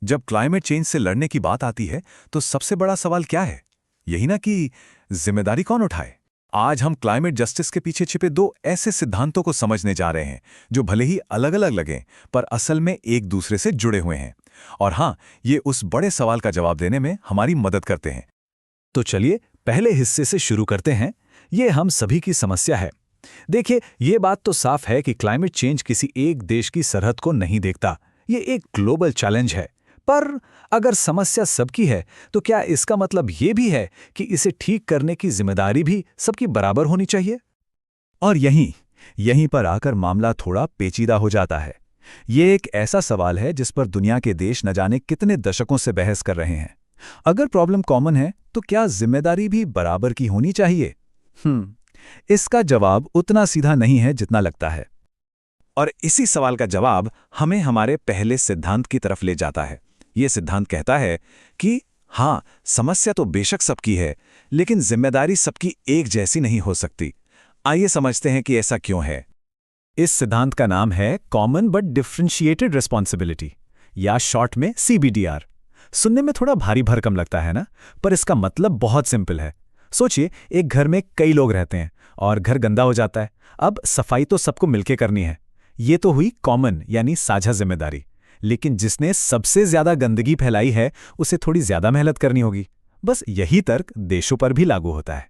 जब climate change से लड़ने की बात आती है तो सबसे बड़ा सवाल क्या है? यही ना कि जिम्मेदारी कौन उठाए। आज हम क्लाइमेट जस्टिस के पीछे छिपे दो ऐसे सिद्धांतों को समझने जा रहे हैं जो भले ही अलग अलग लगें पर असल में एक दूसरे से जुड़े हुए हैं। और हाँ, ये उस बड़े सवाल का जवाब देने में हमारी मदद करते हैं। तो चलिए पहले हिस्से से शुरू करते हैं। ये हम सभी की समस्या है। देखिए, ये बात तो साफ है कि क्लाइमेट चेंज किसी एक देश की सरहद को नहीं देखता। ये एक ग्लोबल चैलेंज है। पर अगर समस्या सबकी है तो क्या इसका मतलब ये भी है कि इसे ठीक करने की जिम्मेदारी भी सबकी बराबर होनी चाहिए? और यहीं पर आकर मामला थोड़ा पेचीदा हो जाता है। ये एक ऐसा सवाल है जिस पर दुनिया के देश न जाने कितने दशकों से बहस कर रहे हैं। अगर प्रॉब्लम कॉमन है तो क्या जिम्मेदारी भी बराबर की होनी चाहिए? इसका जवाब उतना सीधा नहीं है जितना लगता है। और इसी सवाल का जवाब हमें हमारे पहले सिद्धांत की तरफ ले जाता है। ये सिद्धांत कहता है कि हाँ, समस्या तो बेशक सबकी है, लेकिन जिम्मेदारी सबकी एक जैसी नहीं हो सकती। आइए समझते हैं कि ऐसा क्यों है। इस सिद्धांत का नाम है कॉमन बट डिफरेंशिएटेड रिस्पॉन्सिबिलिटी, या शॉर्ट में CBDR। सुनने में थोड़ा भारी भरकम लगता है ना, पर इसका मतलब बहुत सिंपल है। सोचिए, एक घर में कई लोग रहते हैं और घर गंदा हो जाता है। अब सफाई तो सबको मिलकर करनी है। ये तो हुई कॉमन यानी साझा जिम्मेदारी। लेकिन जिसने सबसे ज्यादा गंदगी फैलाई है उसे थोड़ी ज्यादा मेहनत करनी होगी। बस यही तर्क देशों पर भी लागू होता है।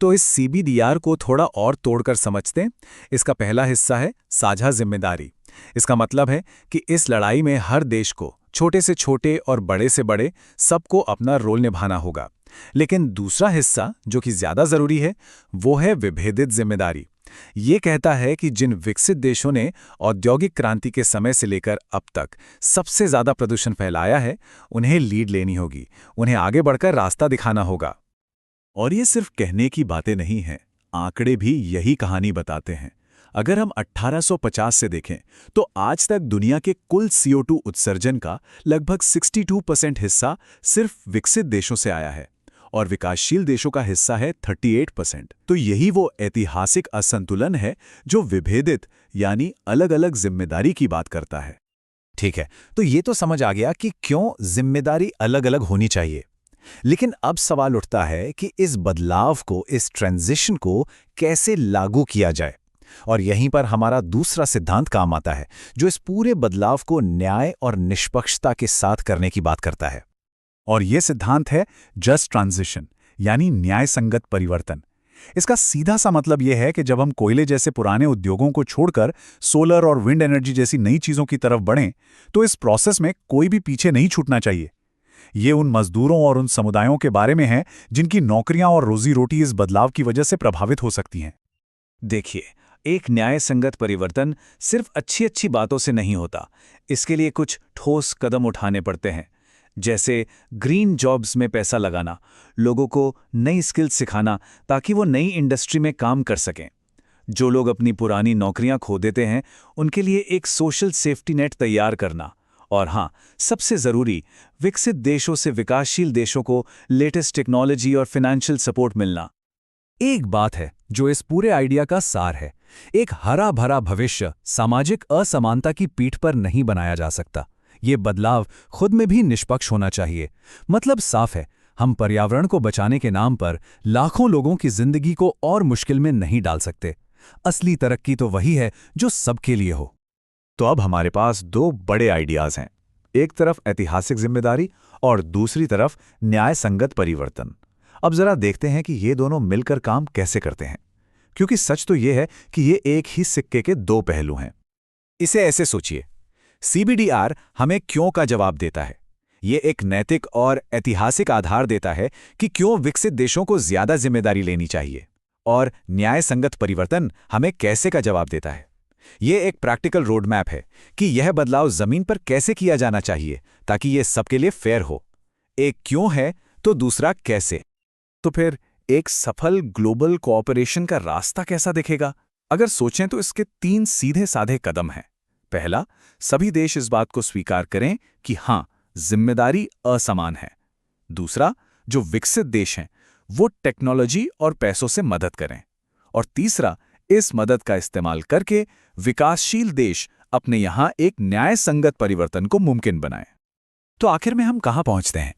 तो इस CBDR को थोड़ा और तोड़कर समझते हैं। इसका पहला हिस्सा है साझा जिम्मेदारी। इसका मतलब है कि इस लड़ाई में हर देश को, छोटे से छोटे और बड़े से बड़े, सबको अपना रोल निभाना होगा। लेकिन दूसरा हिस्सा जो कि ज्यादा जरूरी है वो है विभेदित जिम्मेदारी। ये कहता है कि जिन विकसित देशों ने औद्योगिक क्रांति के समय से लेकर अब तक सबसे ज्यादा प्रदूषण फैलाया है, उन्हें लीड लेनी होगी, उन्हें आगे बढ़कर रास्ता दिखाना होगा। और ये सिर्फ कहने की बातें नहीं हैं, आंकड़े भी यही कहानी बताते हैं। अगर हम 1850 से देखें तो आज तक दुनिया के कुल CO2 उत्सर्जन का लगभग 62% हिस्सा सिर्फ विकसित देशों से आया है और विकासशील देशों का हिस्सा है 38%। तो यही वो ऐतिहासिक असंतुलन है जो विभेदित यानी अलग अलग जिम्मेदारी की बात करता है। ठीक है, तो ये तो समझ आ गया कि क्यों जिम्मेदारी अलग अलग होनी चाहिए। लेकिन अब सवाल उठता है कि इस बदलाव को, इस ट्रांजिशन को कैसे लागू किया जाए। और यहीं पर हमारा दूसरा सिद्धांत काम आता है, जो इस पूरे बदलाव को न्याय और निष्पक्षता के साथ करने की बात करता है। और यह सिद्धांत है जस्ट ट्रांजिशन यानी न्याय संगत परिवर्तन। इसका सीधा सा मतलब यह है कि जब हम कोयले जैसे पुराने उद्योगों को छोड़कर सोलर और विंड एनर्जी जैसी नई चीजों की तरफ बढ़ें, तो इस प्रोसेस में कोई भी पीछे नहीं छूटना चाहिए। ये उन मजदूरों और उन समुदायों के बारे में है जिनकी नौकरियां और रोजी रोटी इस बदलाव की वजह से प्रभावित हो सकती हैं। देखिए, एक न्याय संगत परिवर्तन सिर्फ अच्छी अच्छी बातों से नहीं होता। इसके लिए कुछ ठोस कदम उठाने पड़ते हैं, जैसे ग्रीन जॉब्स में पैसा लगाना, लोगों को नई स्किल्स सिखाना ताकि वो नई इंडस्ट्री में काम कर सकें। जो लोग अपनी पुरानी नौकरियां खो देते हैं उनके लिए एक सोशल सेफ्टी नेट तैयार करना। और हाँ, सबसे जरूरी, विकसित देशों से विकासशील देशों को लेटेस्ट टेक्नोलॉजी और फाइनेंशियल सपोर्ट मिलना। एक बात है जो इस पूरे आइडिया का सार है, एक हरा भरा भविष्य सामाजिक असमानता की पीठ पर नहीं बनाया जा सकता। ये बदलाव खुद में भी निष्पक्ष होना चाहिए। मतलब साफ है, हम पर्यावरण को बचाने के नाम पर लाखों लोगों की जिंदगी को और मुश्किल में नहीं डाल सकते। असली तरक्की तो वही है जो सबके लिए हो। तो अब हमारे पास दो बड़े आइडियाज हैं, एक तरफ ऐतिहासिक जिम्मेदारी और दूसरी तरफ न्याय संगत परिवर्तन। अब जरा देखते हैं कि ये दोनों मिलकर काम कैसे करते हैं, क्योंकि सच तो ये है कि ये एक ही सिक्के के दो पहलू हैं। इसे ऐसे सोचिए, CBDR हमें क्यों का जवाब देता है। ये एक नैतिक और ऐतिहासिक आधार देता है कि क्यों विकसित देशों को ज्यादा जिम्मेदारी लेनी चाहिए। और न्याय संगत परिवर्तन हमें कैसे का जवाब देता है। ये एक प्रैक्टिकल रोड मैप है कि यह बदलाव जमीन पर कैसे किया जाना चाहिए ताकि ये सबके लिए फेयर हो। एक क्यों है तो दूसरा कैसे। तो फिर एक सफल ग्लोबल कोऑपरेशन का रास्ता कैसा दिखेगा? अगर सोचें तो इसके 3 सीधे साधे कदम हैं। पहला, सभी देश इस बात को स्वीकार करें कि हां, जिम्मेदारी असमान है। दूसरा, जो विकसित देश हैं वो टेक्नोलॉजी और पैसों से मदद करें। और तीसरा, इस मदद का इस्तेमाल करके विकासशील देश अपने यहां एक न्याय संगत परिवर्तन को मुमकिन बनाएं। तो आखिर में हम कहाँ पहुंचते हैं?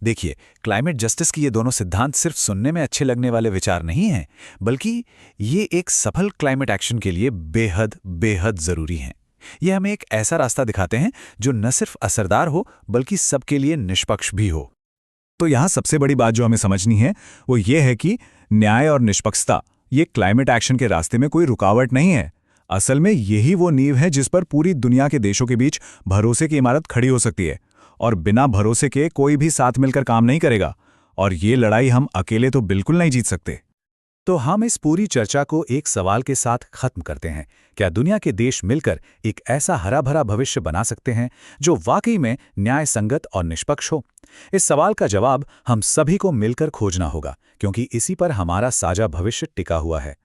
देखिए, क्लाइमेट जस्टिस की ये दोनों सिद्धांत सिर्फ सुनने में अच्छे लगने वाले विचार नहीं हैं, बल्कि ये एक सफल क्लाइमेट एक्शन के लिए बेहद बेहद जरूरी हैं। ये हमें एक ऐसा रास्ता दिखाते हैं जो न सिर्फ असरदार हो, बल्कि सबके लिए निष्पक्ष भी हो। तो यहाँ सबसे बड़ी बात जो हमें समझनी है वो ये है कि न्याय और निष्पक्षता ये क्लाइमेट एक्शन के रास्ते में कोई रुकावट नहीं है। असल में यही वो नींव है जिस पर पूरी दुनिया के देशों के बीच भरोसे की इमारत खड़ी हो सकती है। और बिना भरोसे के कोई भी साथ मिलकर काम नहीं करेगा, और ये लड़ाई हम अकेले तो बिल्कुल नहीं जीत सकते। तो हम इस पूरी चर्चा को एक सवाल के साथ खत्म करते हैं। क्या दुनिया के देश मिलकर एक ऐसा हरा भरा भविष्य बना सकते हैं जो वाकई में न्याय संगत और निष्पक्ष हो? इस सवाल का जवाब हम सभी को मिलकर खोजना होगा, क्योंकि इसी पर हमारा साझा भविष्य टिका हुआ है।